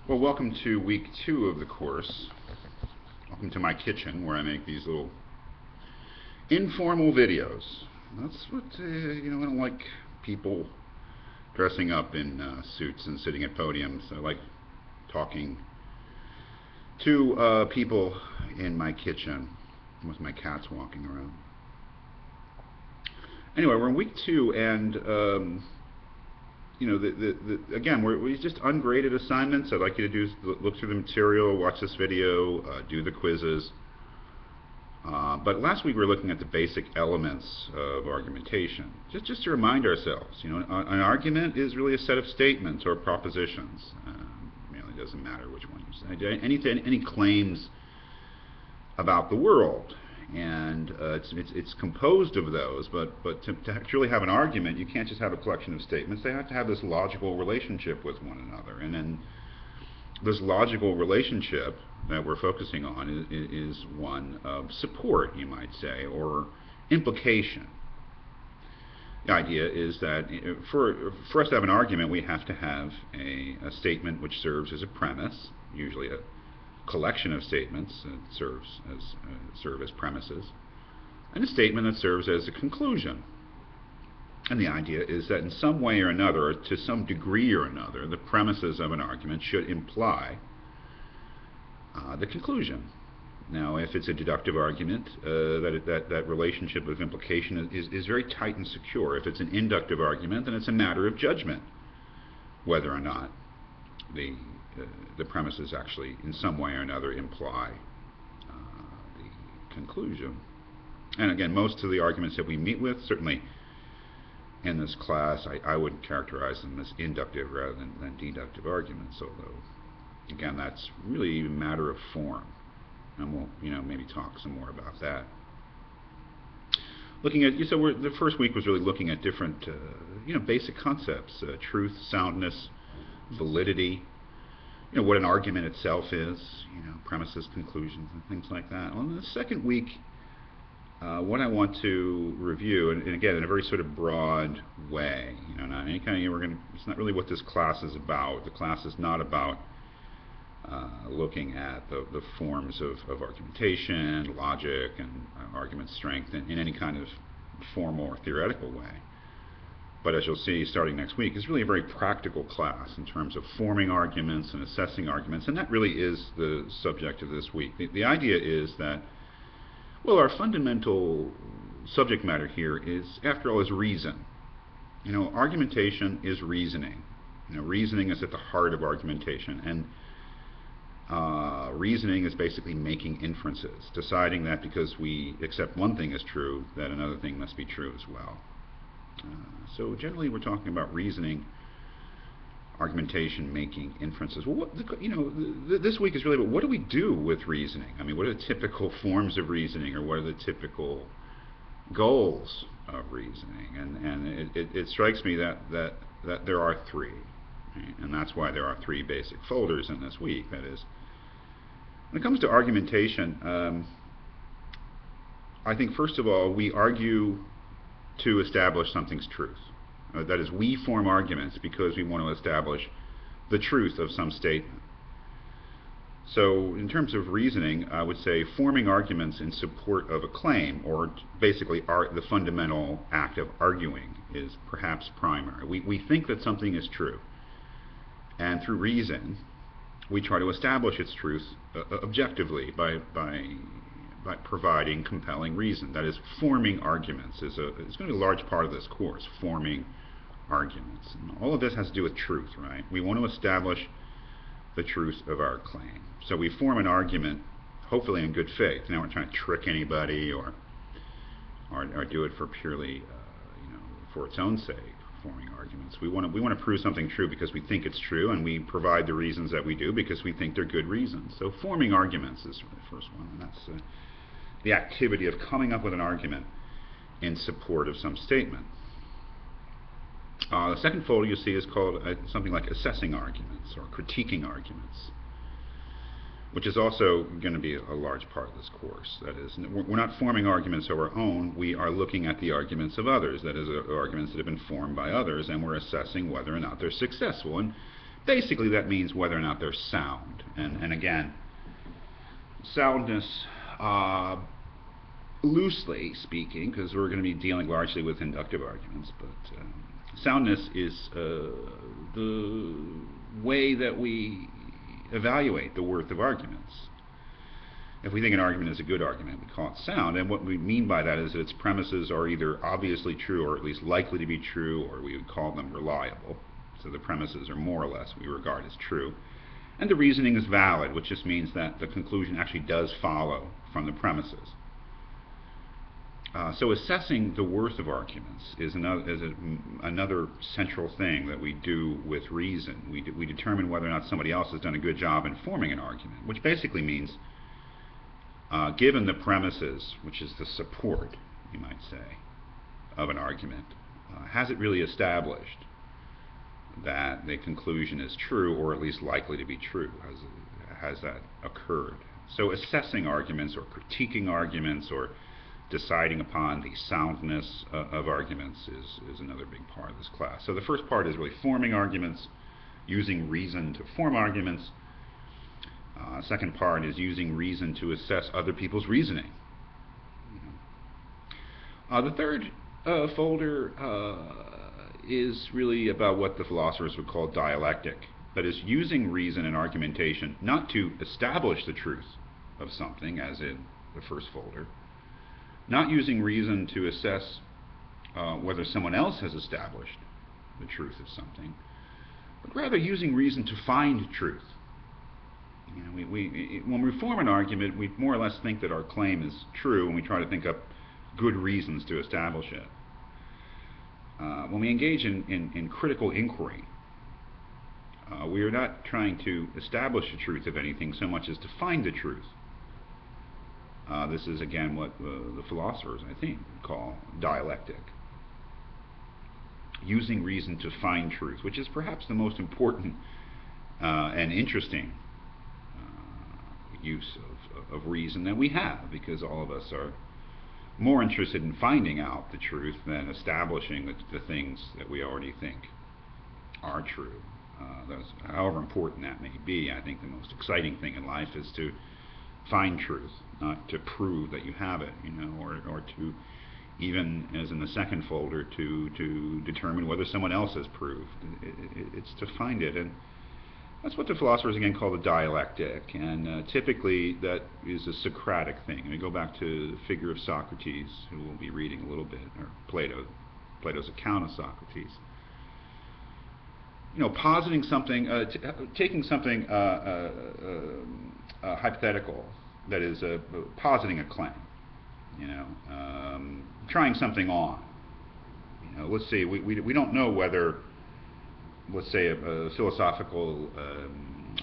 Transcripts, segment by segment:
Well, welcome to week 2 of the course. Welcome to my kitchen where I make these little informal videos. That's what, I don't like people dressing up in suits and sitting at podiums. I like talking to people in my kitchen with my cats walking around. Anyway, we're in week 2 and again, we just ungraded assignments. I'd like you to do look through the material, watch this video, do the quizzes. But last week we were looking at the basic elements of argumentation. Just to remind ourselves, an argument is really a set of statements or propositions. It doesn't matter which one you say. Any claims about the world. And it's composed of those, but to actually have an argument, you can't just have a collection of statements. They have to have this logical relationship with one another. And then this logical relationship that we're focusing on is one of support, you might say, or implication. The idea is that for us to have an argument, we have to have a statement which serves as a premise, usually a collection of statements that serve as premises, and a statement that serves as a conclusion. And the idea is that in some way or another, or to some degree or another, the premises of an argument should imply the conclusion. Now, if it's a deductive argument, that relationship of implication is very tight and secure. If it's an inductive argument, then it's a matter of judgment whether or not the premises actually in some way or another imply the conclusion. And again, most of the arguments that we meet with, certainly in this class, I would characterize them as inductive rather than deductive arguments, although again that's really a matter of form, and we'll maybe talk some more about that. Looking at, so the first week was really looking at different basic concepts: truth, soundness, validity, what an argument itself is, premises, conclusions, and things like that. Well, in the second week, what I want to review, and again in a very sort of broad way, not any kind of, it's not really what this class is about. The class is not about looking at the forms of argumentation, logic, and argument strength in any kind of formal or theoretical way. But as you'll see, starting next week, it's really a very practical class in terms of forming arguments and assessing arguments, and that really is the subject of this week. The idea is that, well, our fundamental subject matter here is, after all, is reason. Argumentation is reasoning. Reasoning is at the heart of argumentation, and reasoning is basically making inferences, deciding that because we accept one thing as true, that another thing must be true as well. So generally we're talking about reasoning, argumentation, making inferences. Well, this week is really about what do we do with reasoning? What are the typical forms of reasoning, or what are the typical goals of reasoning? And it strikes me that there are three, right? And that's why there are three basic folders in this week. That is, when it comes to argumentation, I think first of all we argue to establish something's truth. That is, we form arguments because we want to establish the truth of some statement. So in terms of reasoning, I would say forming arguments in support of a claim, or basically the fundamental act of arguing, is perhaps primary. We think that something is true, and through reason we try to establish its truth objectively by providing compelling reason. That is, forming arguments is going to be a large part of this course, forming arguments. And all of this has to do with truth, right? We want to establish the truth of our claim. So we form an argument, hopefully in good faith. Now we're trying to trick anybody or do it for purely, for its own sake. Forming arguments. We want to prove something true because we think it's true, and we provide the reasons that we do because we think they're good reasons. So forming arguments is the first one, and that's the activity of coming up with an argument in support of some statement. The second folder you see is called something like assessing arguments or critiquing arguments, which is also going to be a large part of this course. That is, we're not forming arguments of our own, we are looking at the arguments of others, that is, arguments that have been formed by others, and we're assessing whether or not they're successful. And Basically, that means whether or not they're sound. And again, soundness, loosely speaking, because we're going to be dealing largely with inductive arguments, but soundness is the way that we evaluate the worth of arguments. If we think an argument is a good argument, we call it sound, and what we mean by that is that its premises are either obviously true or at least likely to be true, or we would call them reliable. So the premises are more or less we regard as true. And the reasoning is valid, which just means that the conclusion actually does follow from the premises. So assessing the worth of arguments is another central thing that we do with reason. We determine whether or not somebody else has done a good job in forming an argument, which basically means, given the premises, which is the support, you might say, of an argument, has it really established that the conclusion is true, or at least likely to be true? Has that occurred? So assessing arguments, or critiquing arguments, or deciding upon the soundness of arguments is another big part of this class. So the first part is really forming arguments, using reason to form arguments. Second part is using reason to assess other people's reasoning. The third folder is really about what the philosophers would call dialectic. That is, using reason and argumentation not to establish the truth of something, as in the first folder, not using reason to assess whether someone else has established the truth of something, but rather using reason to find truth. When we form an argument, we more or less think that our claim is true, and we try to think up good reasons to establish it. When we engage in critical inquiry, we are not trying to establish the truth of anything so much as to find the truth. This is again what the philosophers, I think, call dialectic. Using reason to find truth, which is perhaps the most important and interesting use of reason that we have, because all of us are more interested in finding out the truth than establishing the things that we already think are true. However important that may be, I think the most exciting thing in life is to find truth, not to prove that you have it, or to, even as in the second folder, to determine whether someone else has proved. It's to find it, and that's what the philosophers again call the dialectic, and typically that is a Socratic thing. And we go back to the figure of Socrates, who we'll be reading a little bit, or Plato's account of Socrates. Positing something, taking something hypothetical, that is positing a claim, trying something on. Let's see, we don't know whether, let's say, a philosophical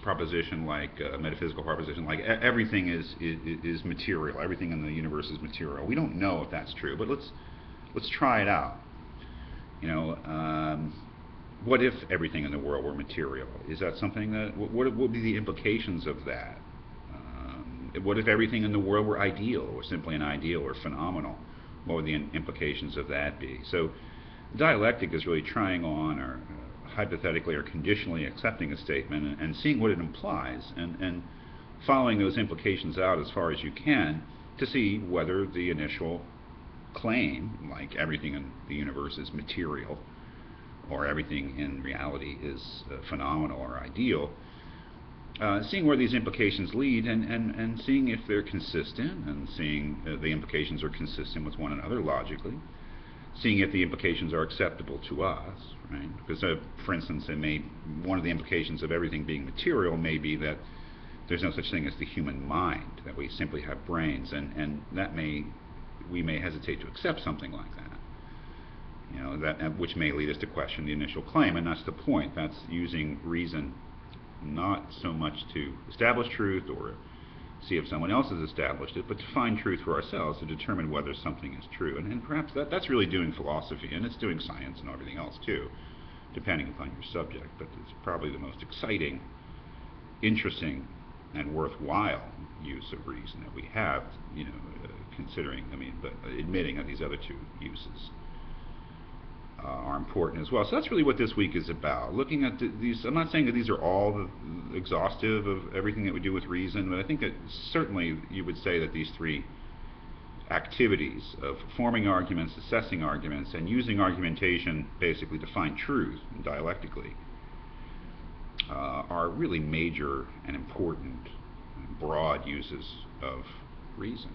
proposition, like a metaphysical proposition, like everything is material, everything in the universe is material. We don't know if that's true, but let's try it out. What if everything in the world were material? Is that something that, what would be the implications of that? What if everything in the world were ideal, or simply an ideal, or phenomenal? What would the implications of that be? So dialectic is really trying on, or hypothetically or conditionally accepting a statement and seeing what it implies, and following those implications out as far as you can to see whether the initial claim, like everything in the universe is material, or everything in reality is phenomenal or ideal, seeing where these implications lead, and seeing if they're consistent, and seeing the implications are consistent with one another logically, seeing if the implications are acceptable to us, right? Because, for instance, one of the implications of everything being material may be that there's no such thing as the human mind, that we simply have brains, and we may hesitate to accept something like that. Which may lead us to question the initial claim, and that's the point. That's using reason not so much to establish truth or see if someone else has established it, but to find truth for ourselves, to determine whether something is true. And perhaps that's really doing philosophy, and it's doing science and everything else too, depending upon your subject. But it's probably the most exciting, interesting, and worthwhile use of reason that we have, considering, but admitting of these other two uses. are important as well. So that's really what this week is about. Looking at these, I'm not saying that these are all exhaustive of everything that we do with reason, but I think that certainly you would say that these three activities of forming arguments, assessing arguments, and using argumentation basically to find truth dialectically are really major and important, broad uses of reason.